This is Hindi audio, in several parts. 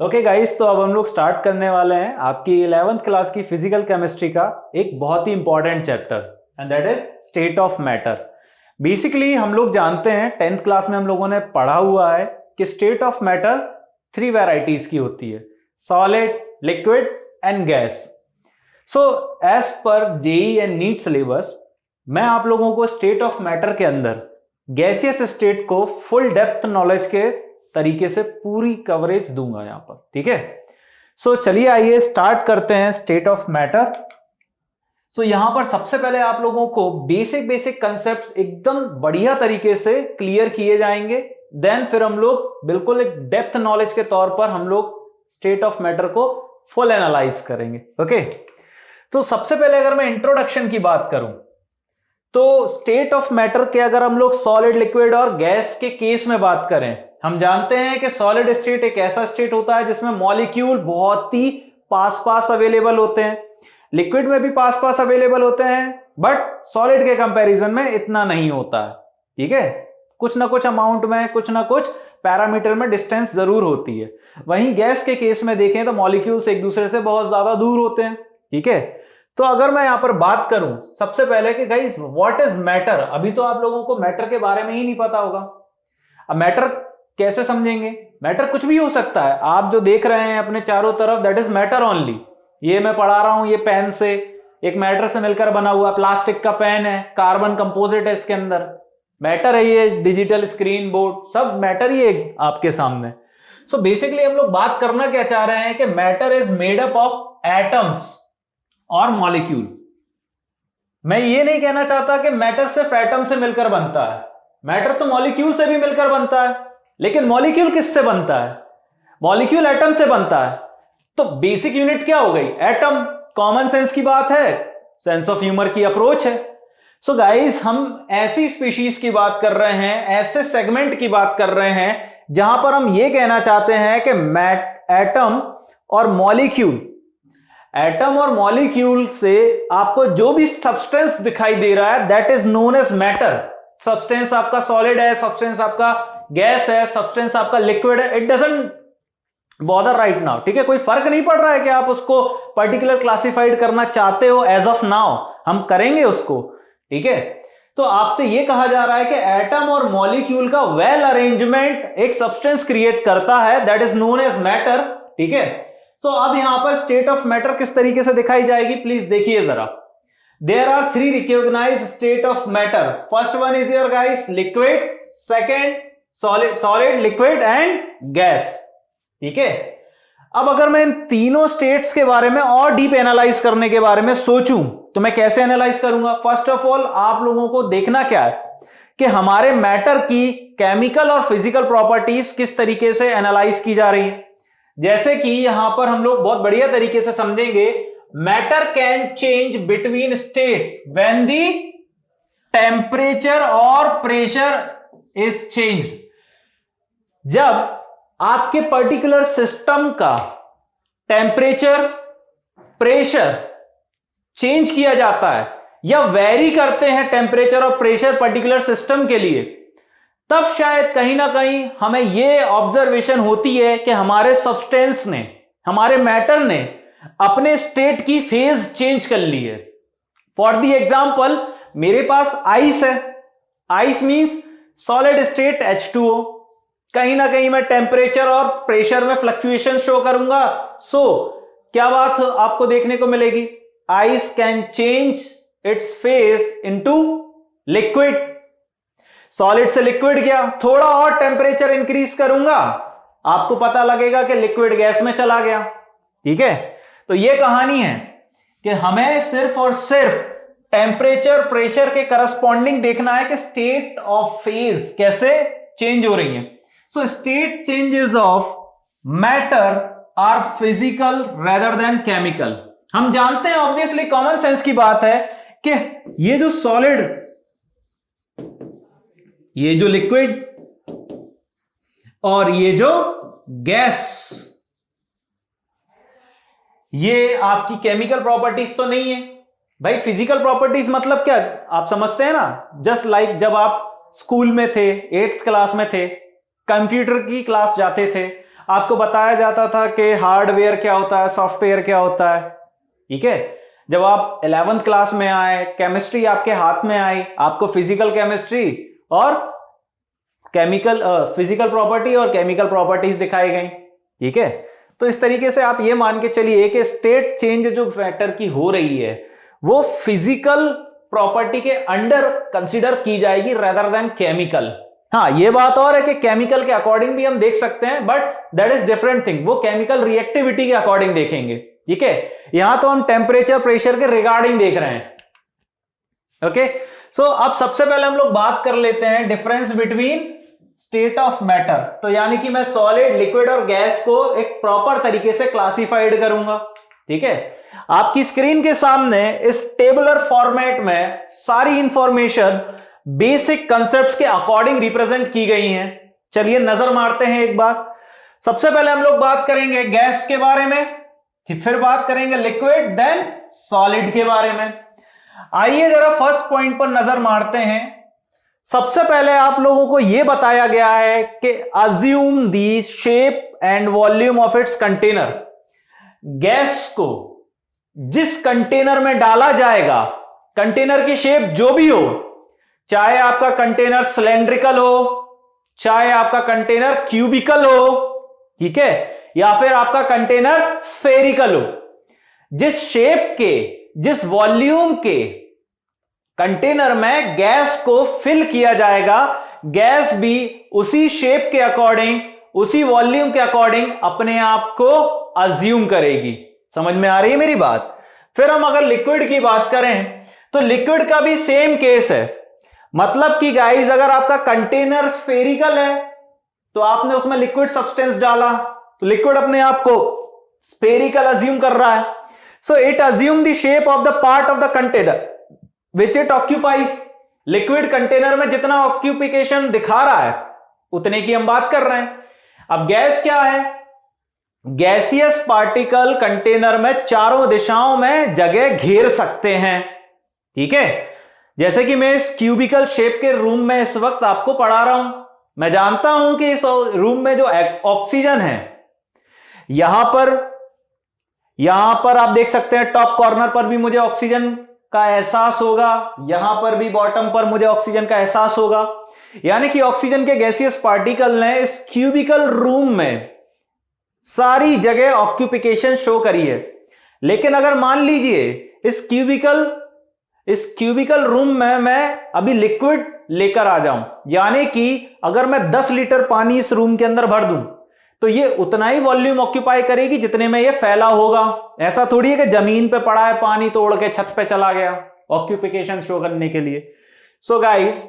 ओके गाइस, तो अब हम लोग स्टार्ट करने वाले हैं आपकी 11th क्लास की फिजिकल केमिस्ट्री का एक बहुत ही important chapter and that is state of matter. Basically हम लोग जानते हैं 10th क्लास में हम लोगों ने पढ़ा हुआ है कि स्टेट ऑफ मैटर 3 वैरायटीज की होती है, solid, liquid and gas. So as पर जेई एंड नीट सिलेबस मैं आप लोगों को स्टेट ऑफ मैटर के अंदर गैसियस स्टेट को फुल डेप्थ नॉलेज के तरीके से पूरी कवरेज दूंगा यहां पर, ठीक है। सो चलिए आइए स्टार्ट करते हैं स्टेट ऑफ मैटर। सो यहां पर सबसे पहले आप लोगों को बेसिक कंसेप्ट एकदम बढ़िया तरीके से क्लियर किए जाएंगे, देन फिर हम लोग बिल्कुल एक डेप्थ नॉलेज के तौर पर हम लोग स्टेट ऑफ मैटर को फुल एनालाइज करेंगे। ओके, तो सबसे पहले अगर मैं इंट्रोडक्शन की बात करूं तो स्टेट ऑफ मैटर के अगर हम लोग सॉलिड, लिक्विड और गैस के केस में बात करें, हम जानते हैं कि सॉलिड स्टेट एक ऐसा स्टेट होता है जिसमें मॉलिक्यूल बहुत ही पास अवेलेबल होते हैं। लिक्विड में भी पास अवेलेबल होते हैं, बट सॉलिड के कंपैरिजन में इतना नहीं होता है, ठीक है। कुछ ना कुछ अमाउंट में, कुछ ना कुछ पैरामीटर में डिस्टेंस जरूर होती है। वहीं गैस के केस में देखें तो मॉलिक्यूल्स एक दूसरे से बहुत ज्यादा दूर होते हैं, ठीक है। तो अगर मैं यहां पर बात करूं सबसे पहले कि गाइस व्हाट इज मैटर, अभी तो आप लोगों को मैटर के बारे में ही नहीं पता होगा। अब मैटर कैसे समझेंगे? मैटर कुछ भी हो सकता है। आप जो देख रहे हैं अपने चारों तरफ, दैट इज मैटर ओनली। ये मैं पढ़ा रहा हूं, ये पेन से एक मैटर से मिलकर बना हुआ प्लास्टिक का पेन है, कार्बन कंपोजिट है इसके अंदर, मैटर है। ये डिजिटल स्क्रीन बोर्ड, सब मैटर ही है आपके सामने। सो बेसिकली हम लोग बात करना क्या चाह रहे हैं कि matter is made up of atoms और मॉलिक्यूल। मैं ये नहीं कहना चाहता कि मैटर सिर्फ एटम से मिलकर बनता है। मैटर तो मॉलिक्यूल से भी मिलकर बनता है, लेकिन मॉलिक्यूल किससे बनता है? मॉलिक्यूल एटम से बनता है। तो बेसिक यूनिट क्या हो गई? एटम। कॉमन सेंस की बात है, सेंस ऑफ ह्यूमर की अप्रोच है। सो गाइस, हम ऐसी स्पीशीज की बात कर रहे हैं, ऐसे सेगमेंट की बात कर रहे हैं जहां पर हम ये कहना चाहते हैं कि एटम और मॉलिक्यूल, एटम और मॉलिक्यूल से आपको जो भी सब्सटेंस दिखाई दे रहा है that is known as matter. Substance आपका सॉलिड है, सब्सटेंस आपका गैस है, सब्सटेंस आपका लिक्विड है, it doesn't bother right now, ठीक है। कोई फर्क नहीं पड़ रहा है कि आप उसको पर्टिकुलर क्लासिफाइड करना चाहते हो। एज ऑफ नाउ हम करेंगे उसको, ठीक है। तो आपसे यह कहा जा रहा है कि एटम और मॉलिक्यूल का वेल अरेंजमेंट एक सब्सटेंस क्रिएट करता है, that is known as matter, ठीक है। तो अब यहां पर स्टेट ऑफ मैटर किस तरीके से दिखाई जाएगी, प्लीज देखिए जरा। There are 3 recognised state of matter. First one is your guys liquid, second solid, liquid and gas, ठीक है। अब अगर मैं इन तीनों स्टेट्स के बारे में और डीप एनालाइज करने के बारे में सोचूं तो मैं कैसे एनालाइज करूंगा? फर्स्ट ऑफ ऑल आप लोगों को देखना क्या है कि हमारे मैटर की केमिकल और फिजिकल प्रॉपर्टीज किस तरीके से एनालाइज की जा रही है। जैसे कि यहां पर हम लोग बहुत बढ़िया तरीके से समझेंगे, matter can change between state when the temperature और प्रेशर इज चेंज्ड। जब आपके पर्टिकुलर सिस्टम का टेम्परेचर, प्रेशर चेंज किया जाता है या वेरी करते हैं टेम्परेचर और प्रेशर पर्टिकुलर सिस्टम के लिए, तब शायद कहीं ना कहीं हमें यह ऑब्जर्वेशन होती है कि हमारे सब्सटेंस ने, हमारे मैटर ने अपने स्टेट की फेज चेंज कर ली है। फॉर दी एग्जाम्पल, मेरे पास आइस है, ice means solid state H2O। कहीं ना कहीं मैं टेम्परेचर और प्रेशर में फ्लक्चुएशन शो करूंगा। सो क्या बात आपको देखने को मिलेगी? Ice can change it's phase into liquid. Solid से लिक्विड गया, थोड़ा और टेम्परेचर इंक्रीज करूंगा, आपको पता लगेगा कि लिक्विड गैस में चला गया, ठीक है। तो यह कहानी है कि हमें सिर्फ और सिर्फ टेम्परेचर, प्रेशर के करस्पॉन्डिंग देखना है कि स्टेट ऑफ फेज कैसे चेंज हो रही है। So state changes of matter are physical rather than chemical. हम जानते हैं, ऑब्वियसली कॉमन सेंस की बात है कि ये जो सॉलिड, ये जो लिक्विड और ये जो गैस, ये आपकी केमिकल प्रॉपर्टीज तो नहीं है भाई। फिजिकल प्रॉपर्टीज मतलब क्या, आप समझते हैं ना? जस्ट लाइक जब आप स्कूल में थे, 8th क्लास में थे, कंप्यूटर की क्लास जाते थे, आपको बताया जाता था कि हार्डवेयर क्या होता है, सॉफ्टवेयर क्या होता है। ठीक है, जब आप 11th क्लास में आए, केमिस्ट्री आपके हाथ में आई, आपको फिजिकल केमिस्ट्री और फिजिकल प्रॉपर्टी और केमिकल प्रॉपर्टीज दिखाई गई। ठीक है, तो इस तरीके से आप ये मान के चलिए कि स्टेट चेंज जो मैटर की हो रही है वो फिजिकल प्रॉपर्टी के अंडर कंसीडर की जाएगी रेदर देन केमिकल। हाँ, ये बात और है कि केमिकल के अकॉर्डिंग भी हम देख सकते हैं, but that is different thing, वो केमिकल रिएक्टिविटी के अकॉर्डिंग देखेंगे। ठीक है, यहां तो हम टेम्परेचर प्रेशर के रिगार्डिंग देख रहे हैं। ओके, सो अब सबसे पहले हम लोग बात कर लेते हैं difference between state of matter. तो यानी कि मैं सॉलिड, लिक्विड और गैस को एक प्रॉपर तरीके से क्लासिफाइड करूंगा। ठीक है, आपकी स्क्रीन के सामने इस टेबुलर फॉर्मेट में सारी इंफॉर्मेशन बेसिक कंसेप्ट्स के अकॉर्डिंग रिप्रेजेंट की गई हैं। चलिए नजर मारते हैं एक बार। सबसे पहले हम लोग बात करेंगे गैस के बारे में, फिर बात करेंगे लिक्विड, देन सॉलिड के बारे में। आइए जरा फर्स्ट पॉइंट पर नजर मारते हैं। सबसे पहले आप लोगों को यह बताया गया है कि assume the shape and volume of its container. Gas को जिस कंटेनर में डाला जाएगा, कंटेनर की शेप जो भी हो, चाहे आपका कंटेनर सिलेंड्रिकल हो, चाहे आपका कंटेनर क्यूबिकल हो, ठीक है, या फिर आपका कंटेनर स्फेरिकल हो, जिस शेप के, जिस वॉल्यूम के कंटेनर में गैस को फिल किया जाएगा, गैस भी उसी शेप के अकॉर्डिंग, उसी वॉल्यूम के अकॉर्डिंग अपने आप को अज्यूम करेगी। समझ में आ रही है मेरी बात? फिर हम अगर लिक्विड की बात करें तो लिक्विड का भी सेम केस है। मतलब कि गाइस, अगर आपका कंटेनर स्फेरिकल है तो आपने उसमें लिक्विड सब्सटेंस डाला तो लिक्विड अपने आप को स्फेरिकल अज्यूम कर रहा है। So it assume the shape of the part of the container which it occupies. Liquid container में जितना ऑक्यूपिकेशन दिखा रहा है उतने की हम बात कर रहे हैं। अब गैस क्या है? गैसियस पार्टिकल कंटेनर में चारों दिशाओं में जगह घेर सकते हैं। ठीक है, जैसे कि मैं इस क्यूबिकल शेप के रूम में इस वक्त आपको पढ़ा रहा हूं। मैं जानता हूं कि इस रूम में जो ऑक्सीजन है, यहां पर आप देख सकते हैं टॉप कॉर्नर पर भी मुझे ऑक्सीजन का एहसास होगा, यहां पर भी बॉटम पर मुझे ऑक्सीजन का एहसास होगा। यानी कि ऑक्सीजन के गैसियस पार्टिकल ने इस क्यूबिकल रूम में सारी जगह ऑक्यूपिकेशन शो करी है। लेकिन अगर मान लीजिए इस क्यूबिकल रूम में मैं अभी लिक्विड लेकर आ जाऊं, यानी कि अगर मैं 10 लीटर पानी इस रूम के अंदर भर दूं तो ये उतना ही वॉल्यूम ऑक्यूपाई करेगी जितने में ये फैला होगा। ऐसा थोड़ी है कि जमीन पे पड़ा है पानी तोड़ के छत पे चला गया ऑक्यूपिकेशन शो करने के लिए। सो गाइस,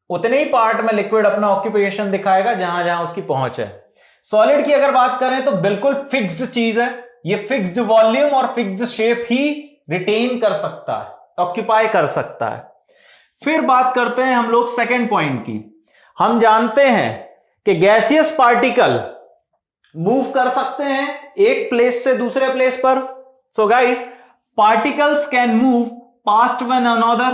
उतने ही पार्ट में लिक्विड अपना ऑक्यूपेशन दिखाएगा जहां जहां उसकी पहुंच है। सॉलिड की अगर बात करें तो बिल्कुल फिक्स्ड चीज है, ये फिक्स्ड वॉल्यूम और फिक्स्ड शेप ही रिटेन कर सकता है, ऑक्यूपाई कर सकता है। फिर बात करते हैं हम लोग सेकेंड पॉइंट की। हम जानते हैं कि गैसियस पार्टिकल मूव कर सकते हैं एक प्लेस से दूसरे प्लेस पर। So guys, particles can move past one another.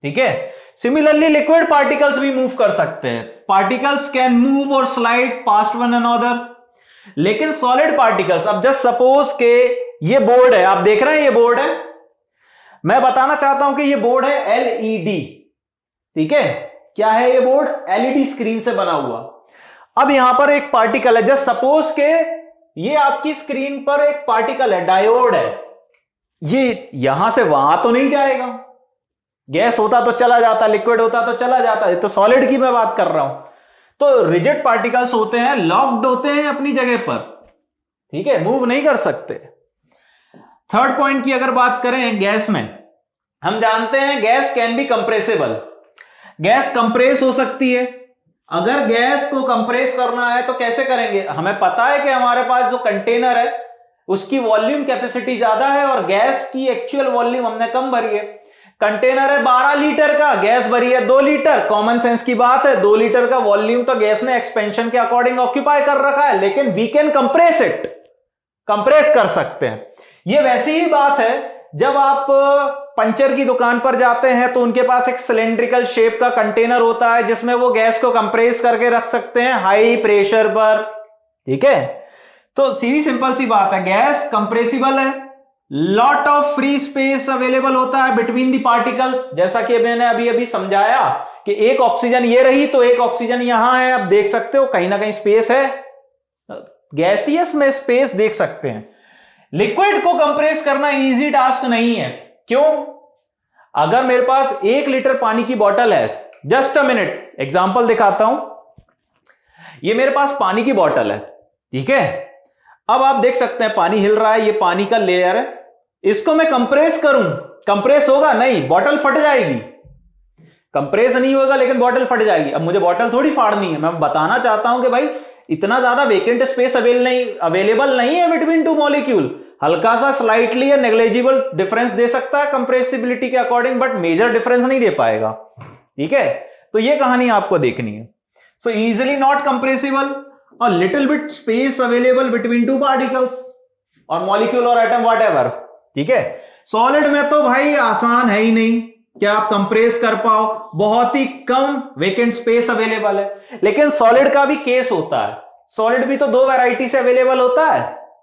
ठीक है, सिमिलरली लिक्विड पार्टिकल्स भी मूव कर सकते हैं। पार्टिकल्स कैन मूव और स्लाइड पास्ट वन अनदर। लेकिन सॉलिड पार्टिकल्स, अब जस्ट सपोज के ये बोर्ड है, आप देख रहे हैं ये बोर्ड है, मैं बताना चाहता हूं कि ये बोर्ड है एलईडी। ठीक है, क्या है ये बोर्ड? एलईडी स्क्रीन से बना हुआ। अब यहां पर एक पार्टिकल है, जस्ट सपोज के ये आपकी स्क्रीन पर एक पार्टिकल है, डायोड है, ये यहां से वहां तो नहीं जाएगा। गैस होता तो चला जाता, लिक्विड होता तो चला जाता, ये तो सॉलिड की मैं बात कर रहा हूं। तो रिजिड पार्टिकल्स होते हैं, लॉक्ड होते हैं अपनी जगह पर, ठीक है, मूव नहीं कर सकते। थर्ड पॉइंट की अगर बात करें गैस में, हम जानते हैं gas can be compressible. Gas compress हो सकती है। अगर गैस को कंप्रेस करना है तो कैसे करेंगे? हमें पता है कि हमारे पास जो कंटेनर है उसकी वॉल्यूम कैपेसिटी ज्यादा है और गैस की एक्चुअल वॉल्यूम हमने कम भरी है। कंटेनर है 12 लीटर का, गैस भरी है 2 लीटर। कॉमन सेंस की बात है, 2 लीटर का वॉल्यूम तो गैस ने एक्सपेंशन के अकॉर्डिंग ऑक्यूपाई कर रखा है, लेकिन we can compress it, compress कर सकते हैं। ये वैसी ही बात है जब आप पंचर की दुकान पर जाते हैं तो उनके पास एक सिलेंड्रिकल शेप का कंटेनर होता है जिसमें वो गैस को कंप्रेस करके रख सकते हैं हाई प्रेशर पर। ठीक है, तो सीधी सिंपल सी बात है, गैस कंप्रेसिबल है, lot of free space available होता है बिटवीन दी पार्टिकल्स, जैसा कि मैंने अभी अभी समझाया कि एक ऑक्सीजन ये रही तो एक ऑक्सीजन यहां है, आप देख सकते हो कहीं ना कहीं स्पेस है, गैसियस में स्पेस देख सकते हैं। लिक्विड को कंप्रेस करना इजी टास्क नहीं है, क्यों? अगर मेरे पास 1 लीटर पानी की बोतल है, जस्ट अ मिनट एग्जांपल दिखाता हूं, ये मेरे पास पानी की बोतल है, ठीक है, अब आप देख सकते हैं पानी हिल रहा है, ये पानी का लेयर है, इसको मैं कंप्रेस करूं, कंप्रेस होगा नहीं, बोतल फट जाएगी, कंप्रेस नहीं होगा लेकिन बोतल फट जाएगी। अब मुझे बोतल थोड़ी फाड़नी है, मैं बताना चाहता हूं कि भाई इतना ज्यादा वेकेंट स्पेस अवेलेबल नहीं है बिटवीन टू मॉलिक्यूल, हल्का सा स्लाइटली या नेग्लिजिबल डिफरेंस दे सकता है कंप्रेसिबिलिटी के अकॉर्डिंग, बट मेजर डिफरेंस नहीं दे पाएगा, ठीक है, तो ये कहानी आपको देखनी है। सो इजिली नॉट कंप्रेसिबल और little bit space available between two particles और मॉलिक्यूल और एटम व्हाटएवर, ठीक है। सॉलिड में तो भाई आसान है ही नहीं क्या आप कंप्रेस कर पाओ, बहुत ही कम वेकेंट स्पेस अवेलेबल है। लेकिन सॉलिड का भी केस होता है, सॉलिड भी तो 2 वैरायटी से अवेलेबल होता है,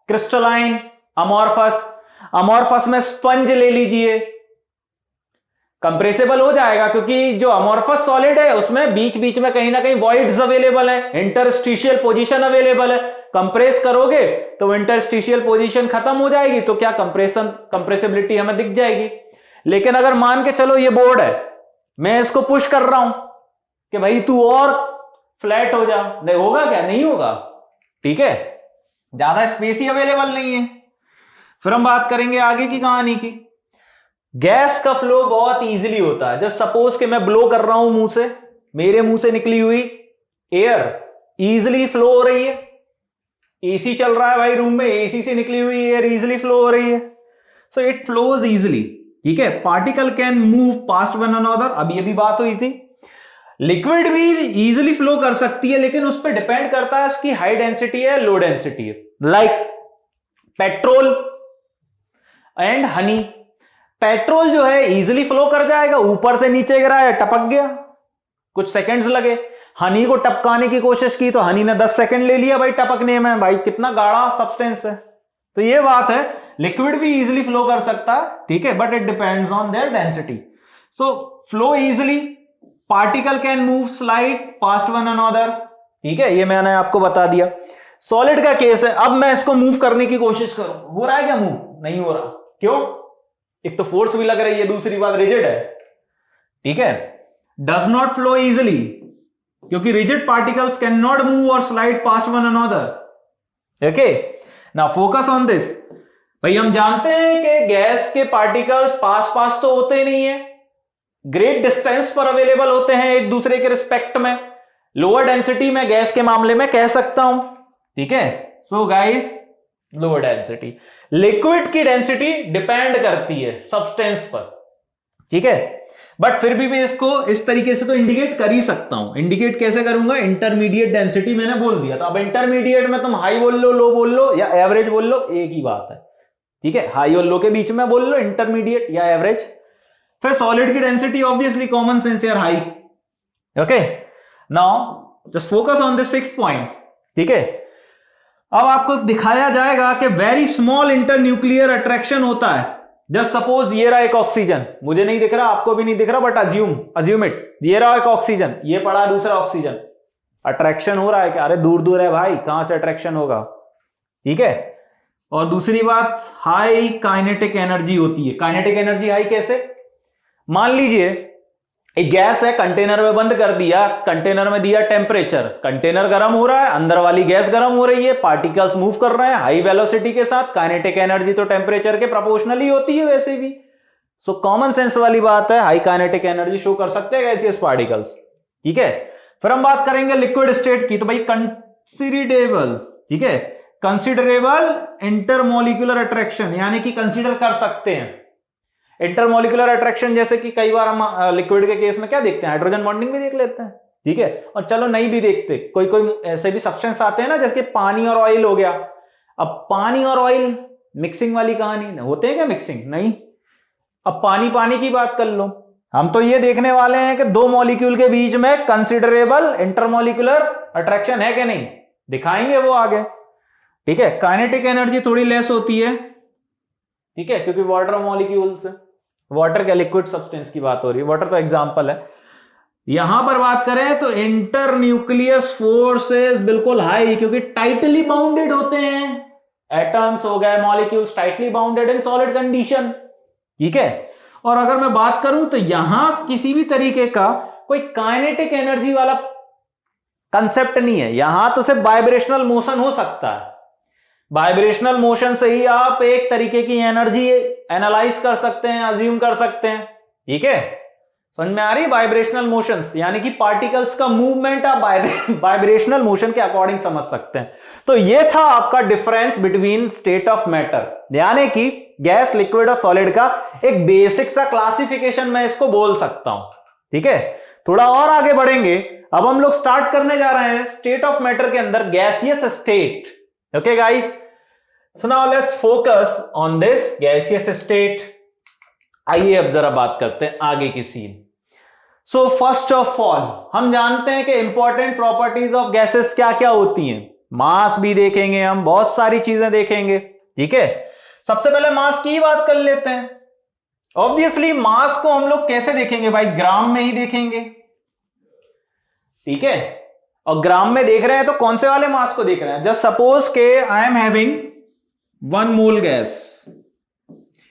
क्रिस्टलाइन, अमॉर्फस। अमॉर्फस में स्पंज ले लीजिए, कंप्रेसिबल हो जाएगा क्योंकि जो अमॉर्फस सॉलिड है उसमें बीच बीच में कहीं ना कहीं वॉइड्स अवेलेबल है, इंटरस्टिशियल पोजीशन अवेलेबल है, कंप्रेस करोगे तो इंटरस्टिशियल पोजीशन खत्म हो जाएगी, तो क्या कंप्रेसिबिलिटी हमें दिख जाएगी। लेकिन अगर मान के चलो ये बोर्ड है, मैं इसको पुश कर रहा हूं कि भाई तू और फ्लैट हो जा, नहीं होगा क्या? नहीं होगा, ठीक है, ज्यादा स्पेस ही अवेलेबल नहीं है। फिर हम बात करेंगे आगे की कहानी की। गैस का फ्लो बहुत इजीली होता है, जस्ट सपोज कि मैं ब्लो कर रहा हूं मुंह से, मेरे मुंह से निकली हुई एयर इजीली फ्लो हो रही है, एसी चल रहा है भाई रूम में, एसी से निकली हुई एयर इजीली फ्लो हो रही है, सो इट फ्लोज इजीली, ठीक है। Particle can move past one another, अभी अभी बात हुई थी। लिक्विड भी इजीली फ्लो कर सकती है, लेकिन उस पर डिपेंड करता है उसकी हाई डेंसिटी है लो डेंसिटी है, like petrol and honey. Petrol जो है इजीली फ्लो कर जाएगा, ऊपर से नीचे गिरा है टपक गया, कुछ सेकंड्स लगे। हनी को टपकाने की कोशिश की तो हनी ने 10 सेकंड ले लिया भाई टपकने में, भाई कितना गाढ़ा सब्सटेंस है। तो ये बात है, लिक्विड भी इजीली फ्लो कर सकता है, ठीक है, but it depends on their density. So flow easily, particle can move slide past one another, ठीक है, ये मैंने आपको बता दिया। सॉलिड का केस है, अब मैं इसको मूव करने की कोशिश करूं, हो रहा है क्या मूव? नहीं हो रहा, क्यों? एक तो फोर्स भी लग रही है, दूसरी बात रिजिड है, ठीक है। डज नॉट फ्लो इजिली क्योंकि rigid particles can not move और slide past one another, okay. Now focus on this. भाई हम जानते हैं कि गैस के पार्टिकल्स पास तो होते ही नहीं है, ग्रेट डिस्टेंस पर अवेलेबल होते हैं एक दूसरे के रिस्पेक्ट में, लोअर डेंसिटी में गैस के मामले में कह सकता हूं, ठीक है। So guys, lower density, liquid की डेंसिटी डिपेंड करती है सब्सटेंस पर, ठीक है, बट फिर भी मैं इसको इस तरीके से तो इंडिकेट कर ही सकता हूं। इंडिकेट कैसे करूंगा? इंटरमीडिएट डेंसिटी मैंने बोल दिया, तो अब इंटरमीडिएट में तुम हाई बोल लो, लो बोल लो या एवरेज बोल लो, एक ही बात है, ठीक है, हाई और लो के बीच में बोल लो इंटरमीडिएट या एवरेज। फिर सॉलिड की डेंसिटी ऑब्वियसली कॉमन सेंस यार high, okay. Now just focus on this 6th point, ठीक है। अब आपको दिखाया जाएगा कि वेरी स्मॉल इंटरन्यूक्लियर अट्रैक्शन होता है। जस्ट सपोज ये रहा एक ऑक्सीजन, मुझे नहीं दिख रहा, आपको भी नहीं दिख रहा, बट अज्यूम इट, ये रहा एक ऑक्सीजन, ये पड़ा दूसरा ऑक्सीजन, अट्रैक्शन हो रहा है क्या? अरे दूर दूर है भाई, कहां से अट्रैक्शन होगा, ठीक है। और दूसरी बात, हाई काइनेटिक एनर्जी होती है। काइनेटिक एनर्जी हाई कैसे? मान लीजिए एक गैस है, कंटेनर में बंद कर दिया, कंटेनर में दिया टेम्परेचर, कंटेनर गर्म हो रहा है, अंदर वाली गैस गर्म हो रही है, पार्टिकल्स मूव कर रहे हैं हाई वेलोसिटी के साथ, काइनेटिक एनर्जी तो टेम्परेचर के प्रोपोर्शनली होती है वैसे भी। सो कॉमन सेंस वाली बात है, हाई काइनेटिक एनर्जी शो कर सकते हैं गैसियस पार्टिकल्स, ठीक है। फिर हम बात करेंगे लिक्विड स्टेट की, तो भाई कंसिडरेबल, ठीक है, कंसिडरेबल इंटरमोलिकुलर अट्रैक्शन, यानी कि कंसिडर कर सकते हैं इंटरमोलिकुलर अट्रैक्शन, जैसे कि कई बार हम लिक्विड के केस में क्या देखते हैं, हाइड्रोजन बॉन्डिंग भी देख लेते हैं, ठीक है। और चलो नहीं भी देखते, कोई कोई ऐसे भी सब्सटेंस आते हैं ना, जैसे पानी और ऑयल हो गया। अब पानी और ऑयल मिक्सिंग वाली कहानी, होते हैं क्या मिक्सिंग? नहीं। अब पानी पानी की बात कर लो, हम तो ये देखने वाले हैं कि 2 मॉलिक्यूल के बीच में कंसिडरेबल इंटरमोलिकुलर अट्रैक्शन है कि नहीं। दिखाएंगे वो आगे, ठीक है। काइनेटिक एनर्जी थोड़ी लेस होती है, ठीक है, क्योंकि वाटर मॉलिक्यूल्स, वाटर के लिक्विड सब्सटेंस की बात हो रही है, वाटर तो एग्जांपल है। यहां पर बात करें तो इंटर न्यूक्लियस फोर्सेस बिल्कुल हाई, क्योंकि टाइटली बाउंडेड होते हैं, एटम्स हो गए, molecules tightly bounded in solid condition, ठीक है। और अगर मैं बात करूं तो यहां किसी भी तरीके का कोई काइनेटिक एनर्जी वाला कंसेप्ट नहीं है, यहां तो सिर्फ वाइब्रेशनल मोशन हो सकता है। वाइब्रेशनल मोशन से ही आप एक तरीके की एनर्जी एनालाइज कर सकते हैं, अज्यूम कर सकते हैं, ठीक है। समझ में आ रही? वाइब्रेशनल मोशंस यानी कि पार्टिकल्स का मूवमेंट आप वाइब्रेशनल मोशन के अकॉर्डिंग समझ सकते हैं। तो ये था आपका difference between state of matter, यानी कि गैस, लिक्विड और सॉलिड का एक बेसिक सा क्लासिफिकेशन मैं इसको बोल सकता हूं, ठीक है। थोड़ा और आगे बढ़ेंगे, अब हम लोग स्टार्ट करने जा रहे हैं स्टेट ऑफ मैटर के अंदर gaseous state, okay guys. So now let's focus on this gaseous state. आइए अब जरा बात करते हैं आगे की scene. So first of all हम जानते हैं कि इंपॉर्टेंट प्रॉपर्टीज ऑफ गैसेस क्या क्या होती हैं। मास भी देखेंगे, हम बहुत सारी चीजें देखेंगे, ठीक है। सबसे पहले मास की ही बात कर लेते हैं। ऑब्वियसली मास को हम लोग कैसे देखेंगे भाई? ग्राम में ही देखेंगे, ठीक है। और ग्राम में देख रहे हैं तो कौन से वाले मास को देख रहे हैं? जस्ट सपोज के आई एम हैविंग 1 मोल गैस,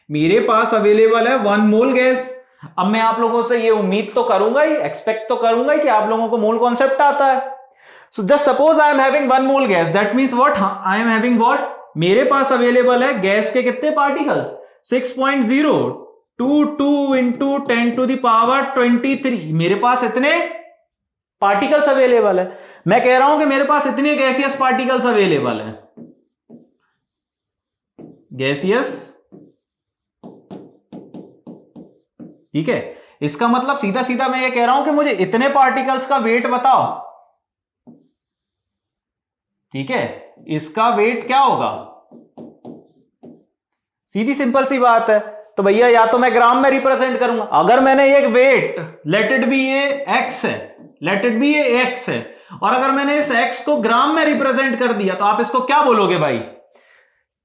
मेरे पास अवेलेबल है 1 मोल गैस। अब मैं आप लोगों से ये उम्मीद तो करूंगा ही, एक्सपेक्ट तो करूंगा ही कि आप लोगों को मोल कॉन्सेप्ट आता है। So just suppose I am having 1 mole gas, that means what? I am having what? मेरे पास अवेलेबल है गैस के कितने particles? 6.022 into 10 to the power 23। मेरे पास इतने पार्टिकल्स अवेलेबल है। मैं कह रहा हूं कि मेरे पास इतने गैसियस पार्टिकल्स अवेलेबल है, गैसियस, ठीक है। इसका मतलब सीधा सीधा मैं ये कह रहा हूं कि मुझे इतने पार्टिकल्स का वेट बताओ, ठीक है। इसका वेट क्या होगा? सीधी सिंपल सी बात है। तो भैया या तो मैं ग्राम में रिप्रेजेंट करूंगा, अगर मैंने एक वेट लेट इट बी ये एक्स है, लेट इट बी ये एक्स है, और अगर मैंने इस एक्स को ग्राम में रिप्रेजेंट कर दिया तो आप इसको क्या बोलोगे भाई?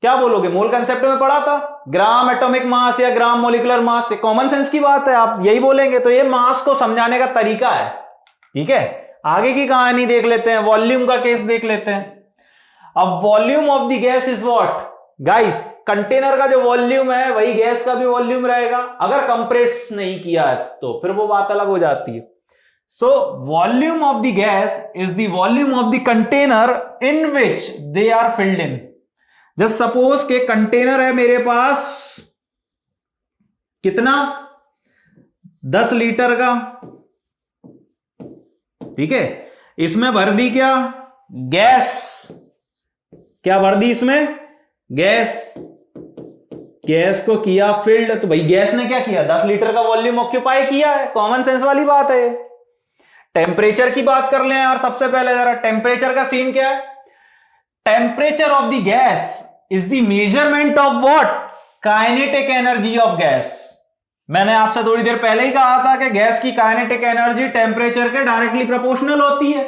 क्या बोलोगे? मोल कंसेप्ट में पढ़ा था, ग्राम एटॉमिक मास या gram molecular mass, common sense की बात है, आप यही बोलेंगे। तो ये मास को समझाने का तरीका है, ठीक है। आगे की कहानी देख लेते हैं, वॉल्यूम का केस देख लेते हैं। अब volume of the gas is what guys? Container का जो वॉल्यूम है वही गैस का भी वॉल्यूम रहेगा, अगर कंप्रेस नहीं किया है तो फिर वो बात अलग हो जाती है। So volume of the gas is the volume of the container in which they are filled in. Just suppose के कंटेनर है मेरे पास कितना? 10 लीटर का, ठीक है। इसमें भर दी क्या? गैस। क्या भर दी इसमें? गैस। गैस को किया फिल्ड, तो भाई गैस ने क्या किया? 10 लीटर का वॉल्यूम ऑक्यूपाई किया है, कॉमन सेंस वाली बात है। टेम्परेचर की बात कर लें यार सबसे पहले जरा। टेम्परेचर का सीन क्या है? Temperature of the gas is the measurement of what? Kinetic energy of gas. मैंने आपसे थोड़ी देर पहले ही कहा था कि गैस की काइनेटिक एनर्जी टेम्परेचर के डायरेक्टली प्रोपोर्शनल होती है।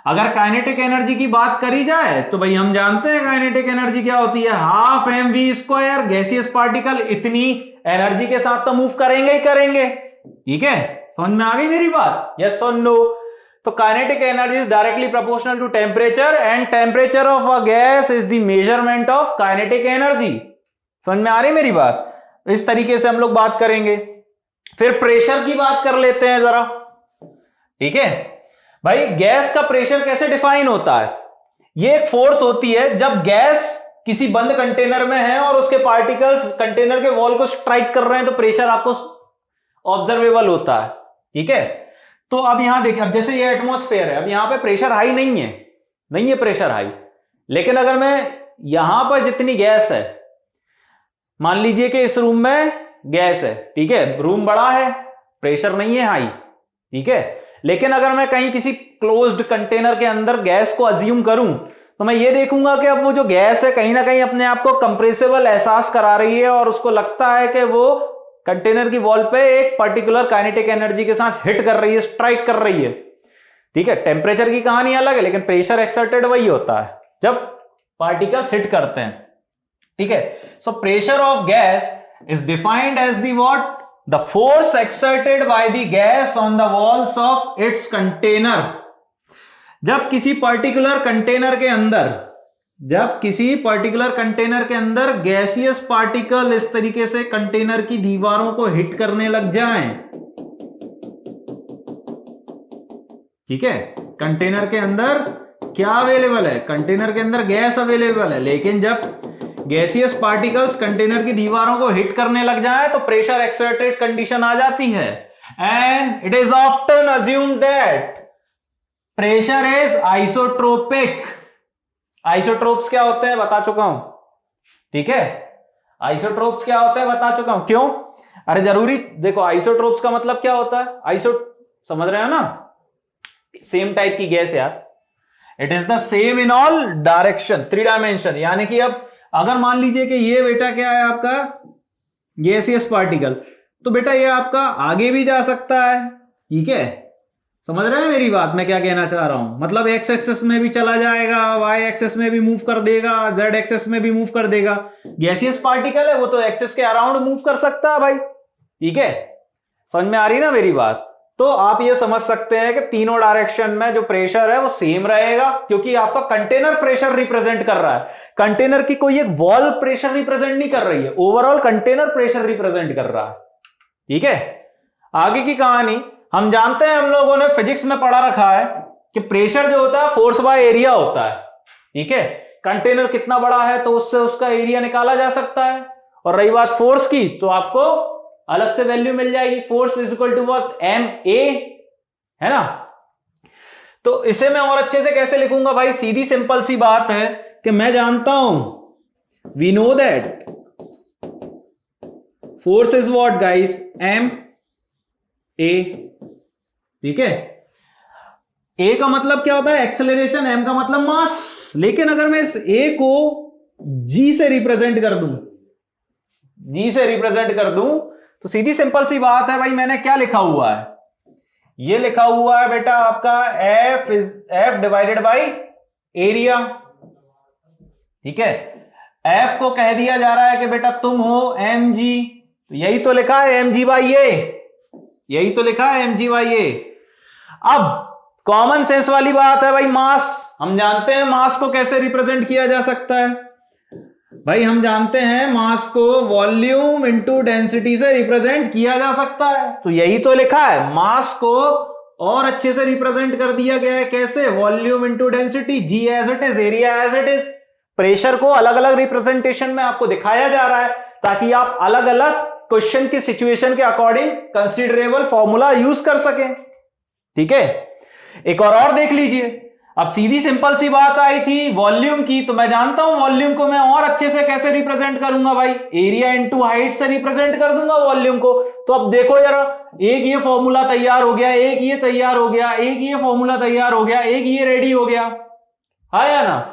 अगर काइनेटिक एनर्जी की बात करी जाए तो भाई हम जानते हैं काइनेटिक एनर्जी क्या होती है, हाफ mv²। गैसियस पार्टिकल इतनी एनर्जी के साथ तो मूव करेंगे ही करेंगे, ठीक है। समझ में आ गई मेरी बात? यस और नो? तो kinetic energy is directly proportional to temperature, and temperature of a gas is the measurement of kinetic energy. समझ में आ रही मेरी बात? इस तरीके से हम लोग बात करेंगे। फिर प्रेशर की बात कर लेते हैं जरा, ठीक है भाई। गैस का प्रेशर कैसे डिफाइन होता है? ये एक फोर्स होती है जब गैस किसी बंद कंटेनर में है और उसके पार्टिकल्स कंटेनर के वॉल को स्ट्राइक कर रहे हैं, तो प्रेशर आपको ऑब्जर्वेबल होता है, ठीक है। तो अब यहां देखिए, अब जैसे ये एटमॉस्फेयर है, अब यहां पे प्रेशर हाई नहीं है, नहीं है प्रेशर हाई। लेकिन अगर मैं यहां पर जितनी गैस है, मान लीजिए कि इस रूम में गैस है, ठीक है, रूम बड़ा है, प्रेशर नहीं है हाई, ठीक है। लेकिन अगर मैं कहीं किसी क्लोज्ड कंटेनर के अंदर गैस को अज्यूम करूं तो मैं ये देखूंगा कि अब वो जो गैस है कहीं ना कहीं अपने आप को कंप्रेसिबल एहसास करा रही है, और उसको लगता है कि वो कंटेनर की वॉल पे एक पर्टिकुलर काइनेटिक एनर्जी के साथ हिट कर रही है, स्ट्राइक कर रही है। ठीक है, टेम्परेचर की कहानी अलग है, लेकिन प्रेशर एक्सर्टेड वही होता है जब पार्टिकल्स हिट करते हैं। ठीक है, so pressure of gas is defined as the what, the force exerted by the gas on the walls of its container. जब किसी पर्टिकुलर कंटेनर के अंदर गैसियस पार्टिकल इस तरीके से कंटेनर की दीवारों को हिट करने लग जाएं, ठीक है, कंटेनर के अंदर क्या अवेलेबल है, कंटेनर के अंदर गैस अवेलेबल है, लेकिन जब गैसियस पार्टिकल्स कंटेनर की दीवारों को हिट करने लग जाए तो प्रेशर एक्सर्टेड कंडीशन आ जाती है। And it is often assumed that pressure is isotropic. Isotropes क्या होते हैं बता चुका हूं, ठीक है, आइसोट्रोप्स क्या होते हैं बता चुका हूं। क्यों? अरे जरूरी, देखो आइसोट्रोप्स का मतलब क्या होता है, समझ रहे हो ना, सेम टाइप की गैस यार, it is the same in all direction, 3 dimension. यानी कि अब अगर मान लीजिए कि ये बेटा क्या है आपका गैसियस पार्टिकल, तो बेटा ये आपका आगे भी जा सकता है, ठीक है, समझ रहे हैं मेरी बात, मैं क्या कहना चाह रहा हूं, मतलब एक्स एक्सेस में भी चला जाएगा, वाई एक्सेस में भी मूव कर देगा, जेड एक्सेस में भी मूव कर देगा। गैसियस पार्टिकल है वो तो एक्सेस के अराउंड मूव कर सकता है भाई, ठीक है, समझ में आ रही ना मेरी बात। तो आप ये समझ सकते हैं कि तीनों डायरेक्शन में जो प्रेशर है वो सेम रहेगा, क्योंकि आपका कंटेनर प्रेशर रिप्रेजेंट कर रहा है, कंटेनर की कोई एक वॉल प्रेशर रिप्रेजेंट नहीं कर रही है, ओवरऑल कंटेनर प्रेशर रिप्रेजेंट कर रहा है, ठीक है। आगे की कहानी हम जानते हैं, हम लोगों ने फिजिक्स में पढ़ा रखा है कि प्रेशर जो होता है फोर्स बाय एरिया होता है, ठीक है, कंटेनर कितना बड़ा है तो उससे उसका एरिया निकाला जा सकता है। और रही बात फोर्स की, तो आपको अलग से वैल्यू मिल जाएगी, force is equal to what, M A, है ना। तो इसे मैं और अच्छे से कैसे लिखूंगा भाई, सीधी सिंपल सी बात है कि मैं जानता हूं, we know that force is what guys, M A, ठीक है। ए का मतलब क्या होता है, एक्सेलरेशन, एम का मतलब मास। लेकिन अगर मैं इस ए को जी से रिप्रेजेंट कर दूं, तो सीधी सिंपल सी बात है भाई, मैंने क्या लिखा हुआ है, ये लिखा हुआ है बेटा आपका एफ डिवाइडेड बाई एरिया, ठीक है। एफ को कह दिया जा रहा है कि बेटा तुम हो एम जी, तो यही तो लिखा है एम जी बाई ए, यही तो लिखा है एम जी बाई ए। अब कॉमन सेंस वाली बात है भाई, मास, हम जानते हैं मास को कैसे रिप्रेजेंट किया जा सकता है भाई, हम जानते हैं मास को वॉल्यूम इनटू डेंसिटी से रिप्रेजेंट किया जा सकता है, तो यही तो लिखा है, मास को और अच्छे से रिप्रेजेंट कर दिया गया है, कैसे, volume into density, g as it is, area as it is. Pressure को अलग अलग रिप्रेजेंटेशन में आपको दिखाया जा रहा है, ताकि आप अलग अलग क्वेश्चन की सिचुएशन के अकॉर्डिंग कंसीडरेबल फॉर्मूला यूज कर सकें, ठीक है। एक और देख लीजिए, अब सीधी सिंपल सी बात आई थी वॉल्यूम की, तो मैं जानता हूं वॉल्यूम को मैं और अच्छे से कैसे रिप्रेजेंट करूंगा भाई, एरिया इनटू हाइट से रिप्रेजेंट कर दूंगा वॉल्यूम को। तो अब देखो जरा, एक ये फॉर्मूला तैयार हो गया, एक ये तैयार हो गया, एक ये फॉर्मूला तैयार हो गया, एक ये रेडी हो गया, है या ना।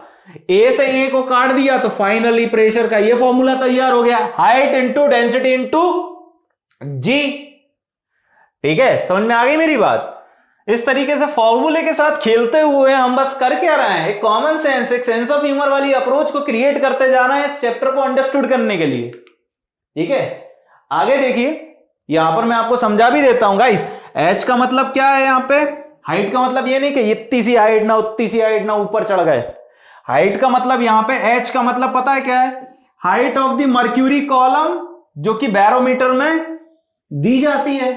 ए से ए को काट दिया तो फाइनली प्रेशर का ये फॉर्मूला तैयार हो गया, हाइट इंटू डेंसिटी इंटू जी, ठीक है, समझ में आ गई मेरी बात। इस तरीके से फॉर्मूले के साथ खेलते हुए हम बस कर क्या रहे हैं, एक कॉमन सेंस, एक सेंस ऑफ ह्यूमर वाली अप्रोच को क्रिएट करते जा रहे हैं इस चैप्टर को अंडरस्टूड करने के लिए, ठीक है। आगे देखिए, यहां पर मैं आपको समझा भी देता हूं गाइस, एच का मतलब क्या है, यहां पे हाइट का मतलब ये नहीं कि इतनी सी हाइट ना उतनी सी हाइट ना ऊपर चढ़ गए, हाइट का मतलब यहां पे एच का मतलब पता है क्या है, height of the mercury column, जो कि बैरोमीटर में दी जाती है,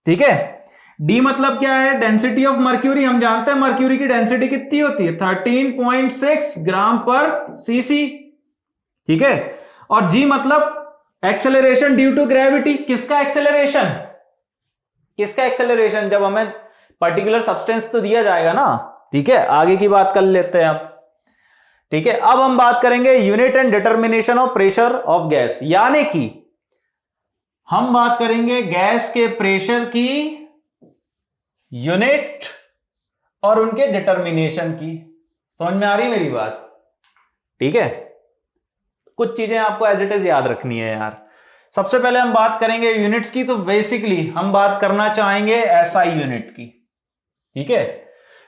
ठीक है। डी मतलब क्या है, डेंसिटी ऑफ मर्क्यूरी, हम जानते हैं मर्क्यूरी की डेंसिटी कितनी होती है, 13.6 ग्राम पर सीसी, ठीक है। और जी मतलब एक्सेलरेशन ड्यू टू ग्रेविटी, किसका एक्सेलरेशन, किसका एक्सेलरेशन, जब हमें पर्टिकुलर सब्सटेंस तो दिया जाएगा ना, ठीक है। आगे की बात कर लेते हैं अब, ठीक है। अब हम बात करेंगे unit and determination of pressure of gas, यानी कि हम बात करेंगे गैस के प्रेशर की यूनिट और उनके डिटर्मिनेशन की। समझ में आ रही मेरी बात, ठीक है। कुछ चीजें आपको एज इट इज याद रखनी है यार। सबसे पहले हम बात करेंगे यूनिट्स की, तो बेसिकली हम बात करना चाहेंगे एसआई यूनिट की, ठीक है।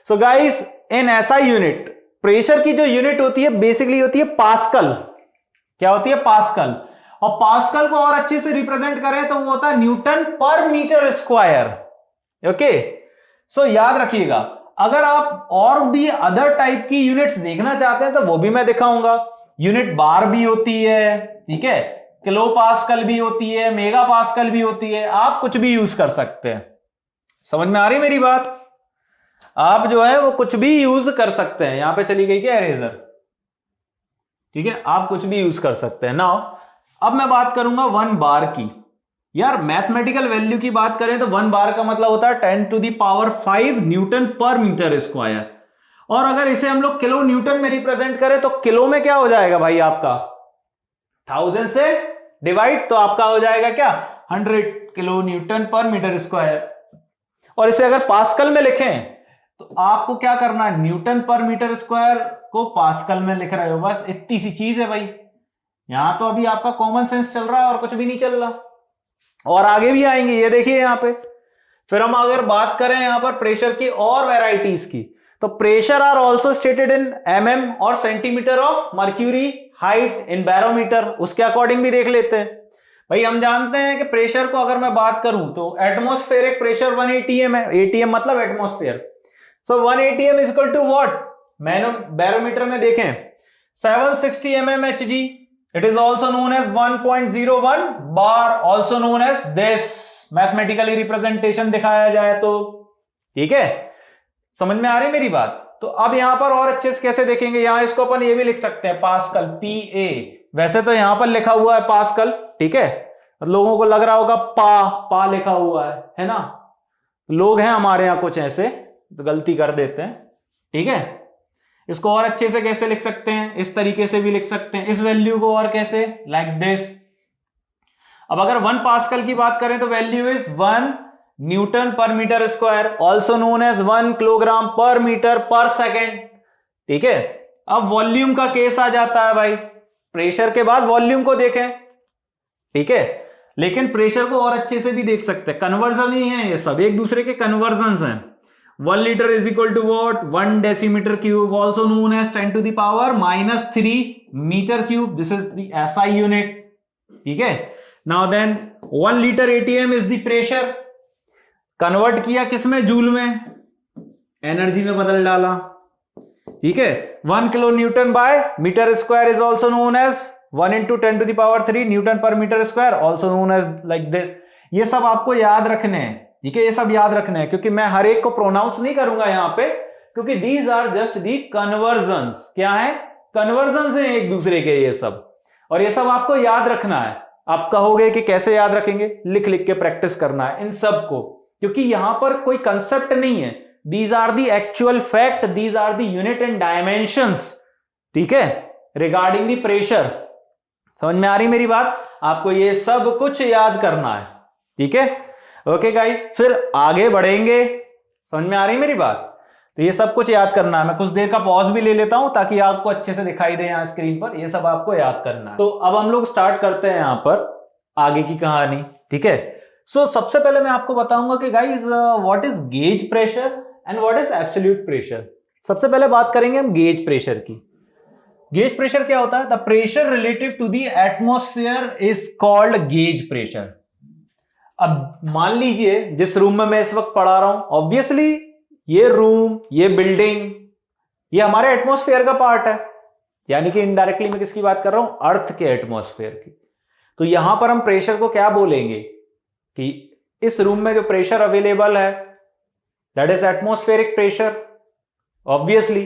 So guys in SI unit pressure की जो यूनिट होती है बेसिकली होती है पास्कल। क्या होती है? पास्कल। और पास्कल को और अच्छे से रिप्रेजेंट करें तो वो होता है न्यूटन पर मीटर स्क्वायर। ओके, सो याद रखिएगा, अगर आप और भी अदर टाइप की यूनिट्स देखना चाहते हैं तो वो भी मैं दिखाऊंगा। यूनिट बार भी होती है, ठीक है, किलो पास्कल भी होती है, मेगा पास्कल भी होती है, आप कुछ भी यूज कर सकते हैं। समझ में आ रही मेरी बात? आप जो है वो कुछ भी यूज कर सकते हैं। यहां पे चली गई क्या इरेजर? ठीक है, आप कुछ भी यूज कर सकते हैं। नाउ अब मैं बात करूंगा 1 बार की। यार मैथमेटिकल वैल्यू की बात करें तो 1 बार का मतलब होता है 10⁵ न्यूटन पर मीटर स्क्वायर। और अगर इसे हम लोग किलो न्यूटन में रिप्रेजेंट करें तो किलो में क्या हो जाएगा भाई आपका? 1000 से डिवाइड तो आपका हो जाएगा क्या? 100 किलो न्यूटन पर मीटर स्क्वायर। और इसे अगर पास्कल में लिखें तो आपको क्या करना है? न्यूटन पर मीटर स्क्वायर को पास्कल में लिख रहे हो, बस इतनी सी चीज है भाई। यहां तो अभी आपका कॉमन सेंस चल रहा है और कुछ भी नहीं चल रहा, और आगे भी आएंगे, ये देखिए यहां पे। फिर हम अगर बात करें यहां पर प्रेशर की और वेराइटीज की, तो pressure are also stated in mm और centimetre of mercury, height in barometer, उसके अकॉर्डिंग भी देख लेते हैं। भाई हम जानते हैं कि प्रेशर को अगर मैं बात करूं तो एटमॉस्फेरिक प्रेशर 1 atm है। atm मतलब atmosphere. So 1 atm is equal to what? Barometer में देखें 760 mmHg। It is also known as 1.01 bar, also known as this. Mathematically representation दिखाया जाए तो, ठीक है, समझ में आ रही मेरी बात? तो अब यहां पर और अच्छे से कैसे देखेंगे, यहां इसको अपन ये भी लिख सकते हैं पास्कल, PA। वैसे तो यहां पर लिखा हुआ है पास्कल, ठीक है, लोगों को लग रहा होगा पा लिखा हुआ है ना। लोग हैं हमारे यहां कुछ ऐसे तो गलती कर देते हैं, ठीक है। इसको और अच्छे से कैसे लिख सकते हैं? इस तरीके से भी लिख सकते हैं इस वैल्यू को, और कैसे? Like this. अब अगर 1 पास्कल की बात करें तो वैल्यू इज 1 न्यूटन पर metre square, also known as 1 kilogram पर मीटर पर सेकेंड, ठीक है। अब वॉल्यूम का केस आ जाता है भाई, प्रेशर के बाद वॉल्यूम को देखें, ठीक है, लेकिन प्रेशर को और अच्छे से भी देख सकते हैं। कन्वर्जन ही है ये सब, एक दूसरे के कन्वर्जन हैं। 1 litre is equal to what? 1 decimetre cube, also known as 10⁻³ metre cube. This is the SI unit, ठीक है। Now then 1 litre ATM is the pressure. Convert किया किसमें? जूल में, एनर्जी में बदल डाला, ठीक है। 1 kilo newton by metre square is also known as 1 × 10⁻³ newton पर metre square, also known as like this. ये सब आपको याद रखने हैं, ठीक है, ये सब याद रखने हैं, क्योंकि मैं हर एक को प्रोनाउंस नहीं करूंगा यहां पे, क्योंकि these are just the conversions. क्या है? कन्वर्जन्स हैं एक दूसरे के ये सब, और ये सब आपको याद रखना है। आप कहोगे कि कैसे याद रखेंगे? लिख लिख के प्रैक्टिस करना है इन सब को, क्योंकि यहां पर कोई कंसेप्ट नहीं है। These are the actual fact, these are the unit and dimensions, ठीक है, रिगार्डिंग दी प्रेशर। समझ में आ रही मेरी बात? आपको ये सब कुछ याद करना है, ठीक है। ओके गाइस, फिर आगे बढ़ेंगे। समझ में आ रही मेरी बात? तो ये सब कुछ याद करना है। मैं कुछ देर का पॉज भी ले लेता हूं ताकि आपको अच्छे से दिखाई दे यहां स्क्रीन पर। ये सब आपको याद करना है। तो अब हम लोग स्टार्ट करते हैं यहां पर आगे की कहानी, ठीक है। सो सबसे पहले मैं आपको बताऊंगा कि guys what is gauge pressure and what is absolute pressure. सबसे पहले बात करेंगे हम गेज प्रेशर की। गेज प्रेशर क्या होता है? The pressure relative to the atmosphere is called gauge pressure. अब मान लीजिए जिस रूम में मैं इस वक्त पढ़ा रहा हूं, ऑब्वियसली ये रूम, ये बिल्डिंग, ये हमारे एटमॉस्फेयर का पार्ट है, यानी कि इनडायरेक्टली मैं किसकी बात कर रहा हूं? अर्थ के एटमॉस्फेयर की। तो यहां पर हम प्रेशर को क्या बोलेंगे कि इस रूम में जो प्रेशर अवेलेबल है that is atmospheric pressure, obviously,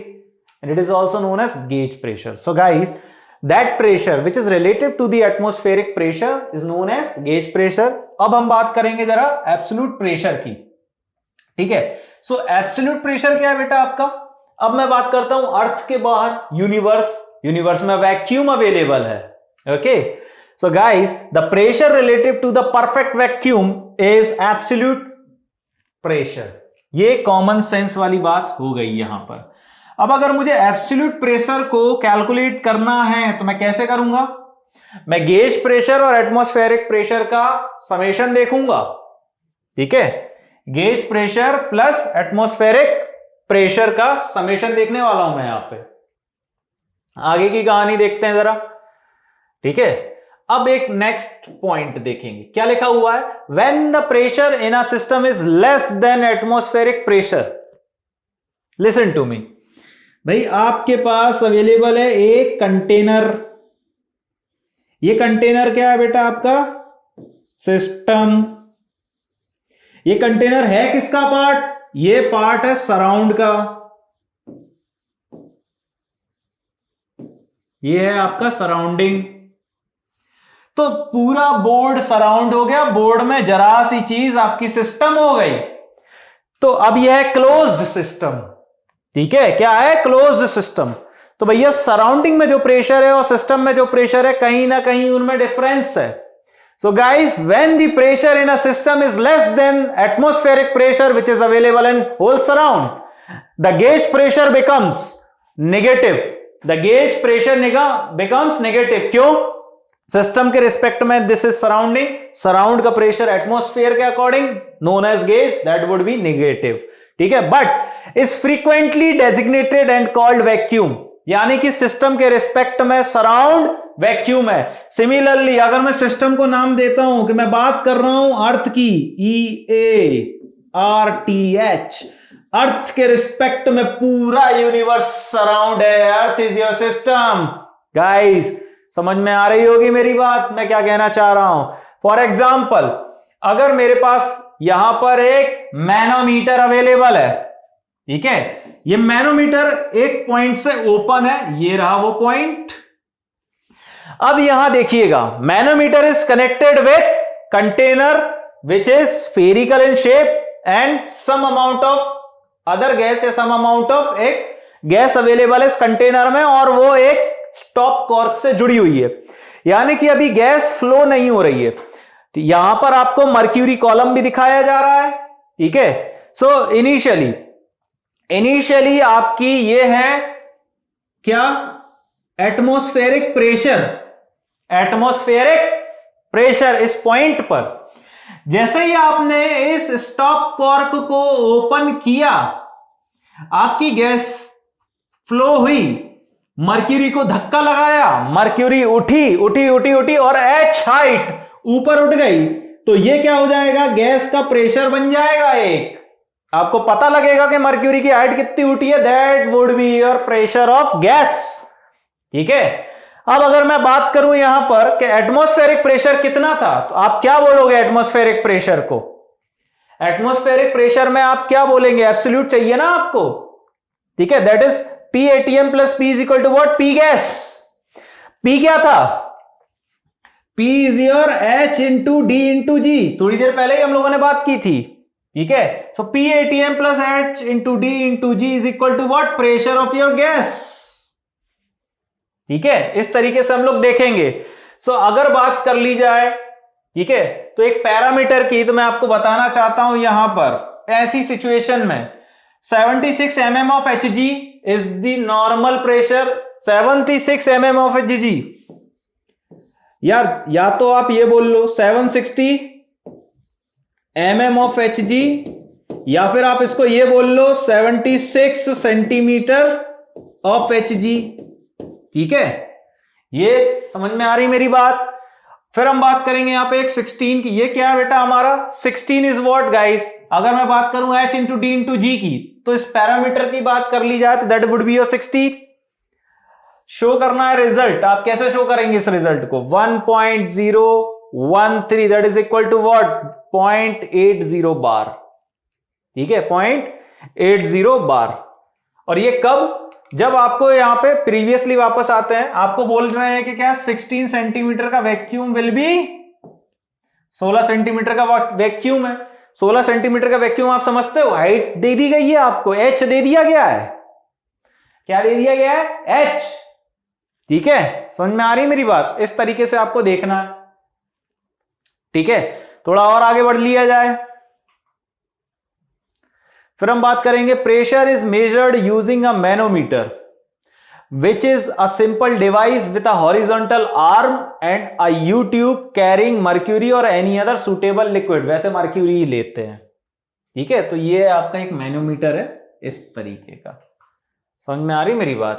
and it is also known as gauge pressure. So guys, that pressure which is relative to the atmospheric pressure is known as gauge pressure। अब हम बात करेंगे जरा absolute pressure की, ठीक है। सो absolute pressure क्या है बेटा आपका? अब मैं बात करता हूं अर्थ के बाहर, यूनिवर्स में वैक्यूम अवेलेबल है, okay. So guys, the pressure relative to the perfect vacuum is absolute pressure। ये कॉमन सेंस वाली बात हो गई यहां पर। अब अगर मुझे एब्सोल्यूट प्रेशर को कैलकुलेट करना है तो मैं कैसे करूंगा? मैं गेज प्रेशर और एटमॉस्फेरिक प्रेशर का समेशन देखूंगा, ठीक है। Gauge pressure plus atmospheric pressure का समेशन देखने वाला हूं मैं यहां पे। आगे की कहानी देखते हैं जरा, ठीक है। अब एक नेक्स्ट पॉइंट देखेंगे, क्या लिखा हुआ है, when the pressure in a system is less than atmospheric pressure. Listen to me भाई, आपके पास अवेलेबल है एक कंटेनर। ये कंटेनर क्या है बेटा आपका, सिस्टम। ये कंटेनर है किसका पार्ट, ये पार्ट है सराउंड का, ये है आपका सराउंडिंग। तो पूरा बोर्ड सराउंड हो गया, बोर्ड में जरा सी चीज आपकी सिस्टम हो गई। तो अब यह है क्लोज्ड सिस्टम, ठीक है, क्या है, क्लोज्ड सिस्टम। तो भैया सराउंडिंग में जो प्रेशर है और सिस्टम में जो प्रेशर है, कहीं ना कहीं उनमें डिफरेंस है। So guys, when the pressure in a system is less than atmospheric pressure which is available in whole surround, the gauge pressure becomes negative. The gauge pressure becomes negative. क्यों, सिस्टम के रिस्पेक्ट में दिस इज सराउंडिंग, सराउंड का प्रेशर एटमॉस्फेयर के according known as gauge, that would be negative, ठीक है। But is frequently designated and called vacuum, यानी कि सिस्टम के रिस्पेक्ट में सराउंड वैक्यूम है। सिमिलरली अगर मैं सिस्टम को नाम देता हूं कि मैं बात कर रहा हूं अर्थ की, EARTH, अर्थ के रिस्पेक्ट में पूरा यूनिवर्स सराउंड है, earth is your system. Guys समझ में आ रही होगी मेरी बात, मैं क्या कहना चाह रहा हूं। फॉर एग्जाम्पल, अगर मेरे पास यहां पर एक मैनोमीटर अवेलेबल है, ठीक है, ये मैनोमीटर एक पॉइंट से ओपन है, ये रहा वो पॉइंट। अब यहां देखिएगा, manometer is connected with container which is spherical in shape and some amount of other gas या सम अमाउंट ऑफ एक गैस अवेलेबल है इस कंटेनर में, और वो एक स्टॉप कॉर्क से जुड़ी हुई है, यानी कि अभी गैस फ्लो नहीं हो रही है। तो यहां पर आपको मर्क्यूरी कॉलम भी दिखाया जा रहा है, ठीक है। सो इनिशियली आपकी ये है क्या, एटमॉस्फेरिक प्रेशर, एटमॉस्फेरिक प्रेशर इस पॉइंट पर। जैसे ही आपने इस स्टॉप कॉर्क को ओपन किया, आपकी गैस फ्लो हुई, मर्क्यूरी को धक्का लगाया, मर्क्यूरी उठी उठी उठी उठी और H हाइट ऊपर उठ गई, तो ये क्या हो जाएगा, गैस का प्रेशर बन जाएगा एक। आपको पता लगेगा कि मर्क्यूरी की हाइट कितनी उठी है, that would be your pressure of gas, ठीक है। अब अगर मैं बात करूं यहां पर कि एटमॉस्फेरिक प्रेशर कितना था, तो आप क्या बोलोगे एटमॉस्फेरिक प्रेशर को, एटमॉस्फेरिक प्रेशर में आप क्या बोलेंगे, एब्सोल्यूट चाहिए ना आपको, ठीक है, that is P ATM plus P is equal to what, P gas. P क्या था, P is your H into D into G, थोड़ी देर पहले ही हम लोगों ने बात की थी, ठीक है। So P ATM plus H into D into G is equal to what, pressure of your gas, ठीक है। इस तरीके से हम लोग देखेंगे। सो अगर बात कर ली जाए, ठीक है, तो एक पैरामीटर की तो मैं आपको बताना चाहता हूं यहां पर, ऐसी सिचुएशन में 76 mm of Hg is the normal pressure, 76 mm of Hg, यार या तो आप ये बोल लो 760 mm of Hg, या फिर आप इसको ये बोल लो 76 सेंटीमीटर ऑफ Hg, ठीक है। ये समझ में आ रही मेरी बात। फिर हम बात करेंगे यहां पे एक 16 की, ये क्या है बेटा हमारा, 16 इज व्हाट गाइस, अगर मैं बात करूं H into D into G की, तो इस पैरामीटर की बात कर ली जाए तो that would be your 60। Show करना है रिजल्ट, आप कैसे शो करेंगे इस रिजल्ट को, 1.013 that is equal to what, 0.80 bar, ठीक है, 0.80 बार। और ये कब, जब आपको यहां पे प्रीवियसली वापस आते हैं, आपको बोल रहे हैं कि क्या 16 सेंटीमीटर का वैक्यूम विल बी 16 सेंटीमीटर का वैक्यूम है। 16 सेंटीमीटर का वैक्यूम आप समझते हो, हाइट दे दी गई है आपको, H दे दिया गया है, क्या दे दिया गया है, H, ठीक है। समझ में आ रही मेरी बात, इस तरीके से आपको देखना है, ठीक है। थोड़ा और आगे बढ़ लिया जाए, फिर हम बात करेंगे pressure is measured using a manometer which is a simple device with a horizontal arm and a U-tube carrying mercury or any other suitable liquid, वैसे मर्क्यूरी ही लेते हैं, ठीक है। तो ये आपका एक मैनोमीटर है, इस तरीके का। समझ में आ रही मेरी बात?